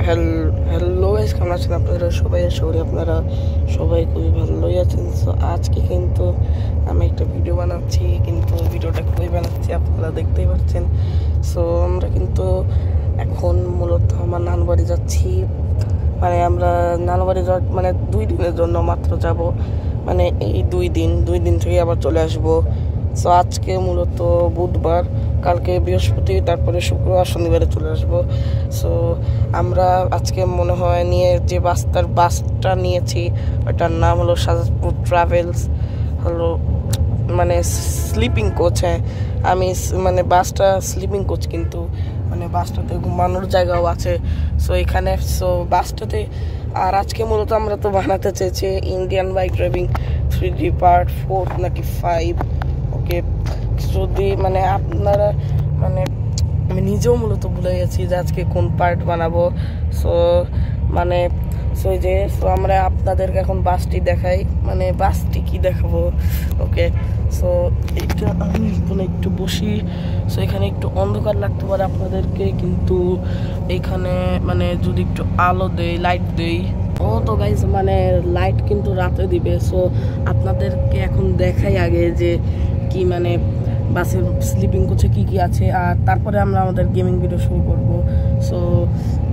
Hello guys, কেমন আছেন আপনারা সবাই? আশা করি আপনারা সবাই খুবই ভালোই আছেন। সো আজকে কিন্তু আমি একটা ভিডিও বানাচ্ছি, কিন্তু ভিডিওটা খুবই বানাচ্ছি আপনারা দেখতেই পাচ্ছেন। সো আমরা কিন্তু এখন মূলত আমার নানু বাড়ি যাচ্ছি। মানে আমরা নানু বাড়ি যাওয়ার 2 দিনের জন্য মাত্র যাব। মানে এই 2 দিন থেকে আবার চলে আসবো। সো আজকে মূলত বুধবার, কালকে বৃহস্পতি, তারপরে শুক্রবার, শনিবারে চলে আসবো। সো আমরা আজকে মনে হয় যে বাসটা নিয়েছি, ওটার নাম হলো শাহজাদপুর ট্রাভেলস, হলো স্লিপিং কোচ। হ্যাঁ, আমি বাসটা স্লিপিং কোচ, কিন্তু বাসটাতে ঘুমানোর জায়গাও আছে। সো বাসটাতে আর আজকে মূলত আমরা তো বানাতে চেয়েছি Indian bike driving 3D part 4 নাকি 5। ওকে, যদি আপনারা আমি নিজেও মূলত ভুলে গেছি যে আজকে কোন পার্ট বানাবো। সো আমরা আপনাদেরকে এখন বাসটি দেখাই, বাসটি কি দেখাবো। ওকে, সো এটা আমি একটু বসি। সো এখানে একটু অন্ধকার লাগতে পারে আপনাদেরকে, কিন্তু এইখানে যদি একটু আলো দেই, লাইট দেই, তো গাইজ লাইট কিন্তু রাতে দিবে। সো আপনাদেরকে এখন দেখাই আগে যে কি বাসের স্লিপিং কোচে কি আছে, আর তারপরে আমরা আমাদের গেমিং ভিডিও শুরু করব। সো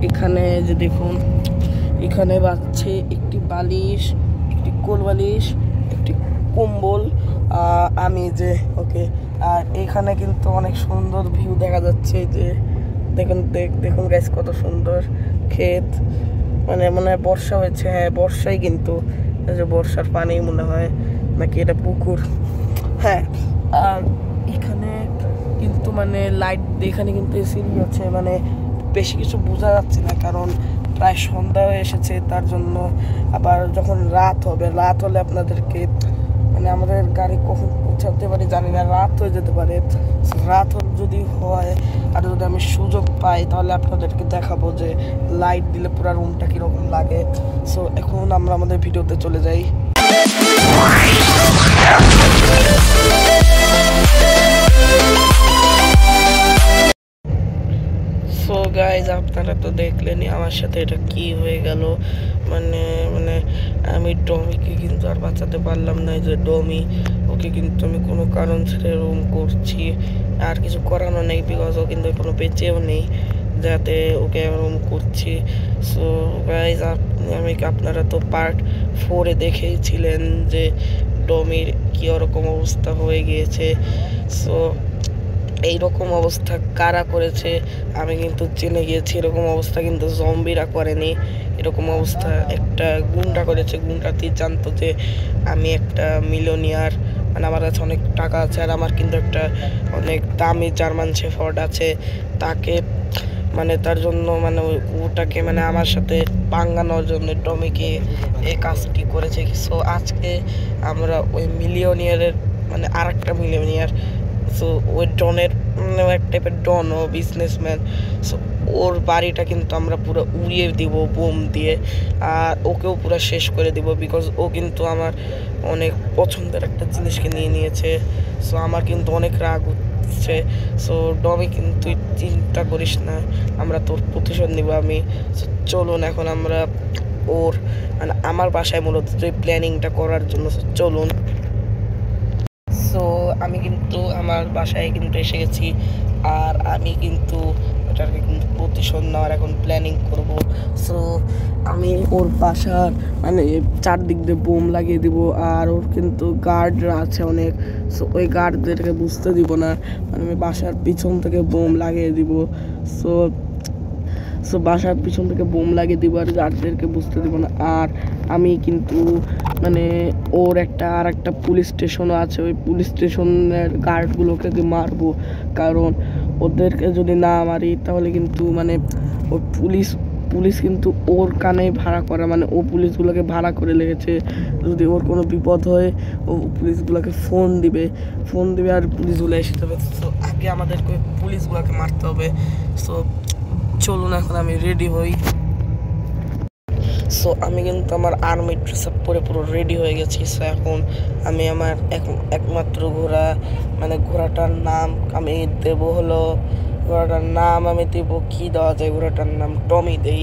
এখানে যে দেখুন, এখানে বাজছে একটি বালিশ, একটি কোল বালিশ, একটি কম্বল, আমি যে ওকে। আর এখানে কিন্তু অনেক সুন্দর ভিউ দেখা যাচ্ছে, যে দেখুন গাইস, কত সুন্দর ক্ষেত। মনে হয় বর্ষা হয়েছে। হ্যাঁ, বর্ষাই, কিন্তু যে বর্ষার পানি মনে হয়, নাকি এটা পুকুর। হ্যাঁ, আর এখানে কিন্তু লাইট, এখানে কিন্তু এসিডি আছে। বেশি কিছু বোঝা যাচ্ছে না, কারণ প্রায় সন্ধ্যা হয়ে এসেছে। তার জন্য আবার যখন রাত হলে আপনাদেরকে আমাদের গাড়ি কখন পৌঁছাতে পারে জানি না, রাত হয়ে যেতে পারে। রাত যদি হয় আর যদি আমি সুযোগ পাই, তাহলে আপনাদেরকে দেখাবো যে লাইট দিলে পুরো রুমটা কীরকম লাগে। সো এখন আমরা আমাদের ভিডিওতে চলে যাই। সো গাইজ, আপনারা তো দেখলেনই আমার সাথে এটা কি হয়ে গেল। আমি ডমিকে কিন্তু আর বাঁচাতে পারলাম না। যে ডমি, ওকে কিন্তু আমি কোনো কারণ ছেড়ে রুম করছি, আর কিছু করানো নেই, বিকজ ও কিন্তু কোনো বেঁচেও নেই, যাতে ওকে রুম করছি। সো গাইজ, আপনারা তো পার্ট 4-এ দেখেইছিলেন যে ডমির কি ওরকম অবস্থা হয়ে গিয়েছে। সো এইরকম অবস্থা কারা করেছে আমি কিন্তু জেনে গিয়েছি। এরকম অবস্থা কিন্তু জম্বিরা করেনি, এরকম অবস্থা একটা গুন্ডা করেছে। গুন্ডাটি জানতো যে আমি একটা মিলিয়নিয়ার, আমার কাছে অনেক টাকা আছে, আর আমার কিন্তু একটা অনেক দামি জার্মান শেফার্ড আছে। তাকে তার জন্য ওটাকে আমার সাথে পাঙ্গানোর জন্য ডমিকে এই কাজটি করেছে। সো আজকে আমরা ওই মিলিয়নিয়ারের আর একটা মিলিয়নিয়ার, সো ওই ডনের এক টাইপের ডন, ও বিজনেসম্যান। সো ওর বাড়িটা কিন্তু আমরা পুরো উড়িয়ে দিব বোম দিয়ে, আর ওকেও পুরো শেষ করে দিব, বিকজ ও কিন্তু আমার অনেক পছন্দের একটা জিনিসকে নিয়ে নিয়েছে। সো আমার কিন্তু অনেক রাগ উঠছে। সো ডমি, কিন্তু চিন্তা করিস না, আমরা তোর প্রতিশোধ নিব আমি। চলুন এখন আমরা ওর আমার বাসায় মূলত এই প্ল্যানিংটা করার জন্য চলুন। সো আমি কিন্তু আমার বাসায় কিন্তু এসে গেছি, আর আমি কিন্তু এটাকে কিন্তু প্রতিশোধ নেওয়ার এখন প্ল্যানিং করব। সো আমি ওর বাসার চারদিক দিয়ে বোম লাগিয়ে দিব, আর ওর কিন্তু গার্ডরা আছে অনেক। সো ওই গার্ডদেরকে বুঝতে দিব না, আমি বাসার পিছন থেকে বোম লাগিয়ে দিব। সো বাসার পিছন থেকে বোম লাগিয়ে দিব, আর গার্ডদেরকে বুঝতে দিব না। আর আমি কিন্তু ওর আর একটা পুলিশ স্টেশনও আছে, ওই পুলিশ স্টেশনের গার্ডগুলোকে মারবো, কারণ ওদেরকে যদি না মারি তাহলে কিন্তু ওই পুলিশ কিন্তু ওর কানে ভাড়া করা, ও পুলিশগুলোকে ভাড়া করে লেগেছে। যদি ওর কোনো বিপদ হয়, ও পুলিশগুলোকে ফোন দিবে, আর পুলিশগুলো এসে যাবে। সো আগে আমাদেরকে ওই পুলিশগুলোকে মারতে হবে। সো চলুন এখন আমি রেডি হই। সো আমি কিন্তু আমার আর্মি ড্রেস আপ পরে পুরো রেডি হয়ে গেছি। সো এখন আমি আমার একমাত্র ঘোড়া, ঘোড়াটার নাম আমি দেবো হলো, ঘোড়াটার নাম আমি দেবো কি দেওয়া যায়, ঘোড়াটার নাম টমি দেই।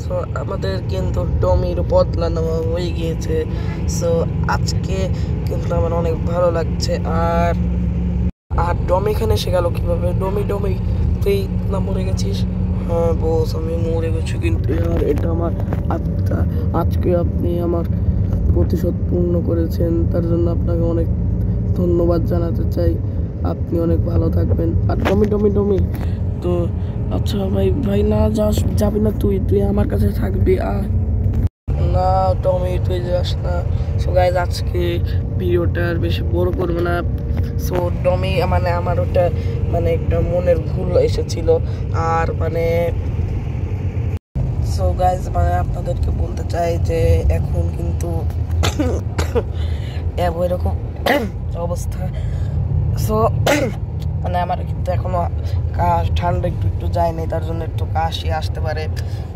সো আমাদের কিন্তু ডমির বদলা নেওয়া হয়ে গিয়েছে। সো আজকে কিন্তু আমার অনেক ভালো লাগছে। আর আর ডমি এখানে এসে গেল কীভাবে? ডমি ডমি তুই না মরে গেছিস? হ্যাঁ বস, আমি মরে গেছি, কিন্তু আর এটা আমার আত্মা। আজকে আপনি আমার প্রতিশোধ পূর্ণ করেছেন, তার জন্য আপনাকে অনেক ধন্যবাদ জানাতে চাই। আপনি অনেক ভালো থাকবেন। আর ডমি ডমি ডমি তো আচ্ছা ভাই ভাই না যাবি না, তুই তুই আমার কাছে থাকবি। না টমি, তুই যাস না। সো গাইজ, আজকে ভিডিওটা আর বেশি বড় করবো না। সো টমি মানে আমার ওটা মানে একটা মনের ভুল এসেছিল। আর মানে সো গাইজ, মানে আপনাদেরকে বলতে চাই যে এখন কিন্তু এরকম অবস্থা। সো মানে আমার কিন্তু এখনো ঠান্ডা একটু একটু যায়নি, তার জন্য একটু কাশি আসতে পারে।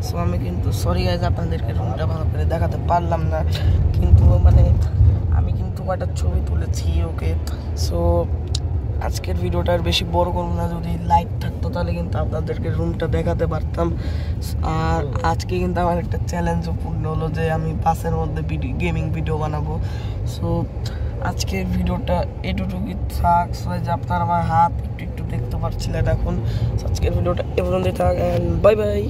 সো আমি কিন্তু সরি গাইজ, আপনাদেরকে রুমটা ভালো করে দেখাতে পারলাম না, কিন্তু মানে আমি কিন্তু কয়টা ছবি তুলেছি। ওকে, সো আজকের ভিডিওটা আর বেশি বড় করবো না। যদি লাইট থাকতো তাহলে কিন্তু আপনাদেরকে রুমটা দেখাতে পারতাম। আর আজকে কিন্তু আমার একটা চ্যালেঞ্জও পূর্ণ হলো যে আমি বাসের মধ্যে গেমিং ভিডিও বানাবো। সো আজকের ভিডিওটা এটুকুই থাক। যে আপনারা আমার হাত একটু একটু দেখতে পাচ্ছিলেন এখন। আজকের ভিডিওটা এ পর্যন্তই থাক। Bye bye.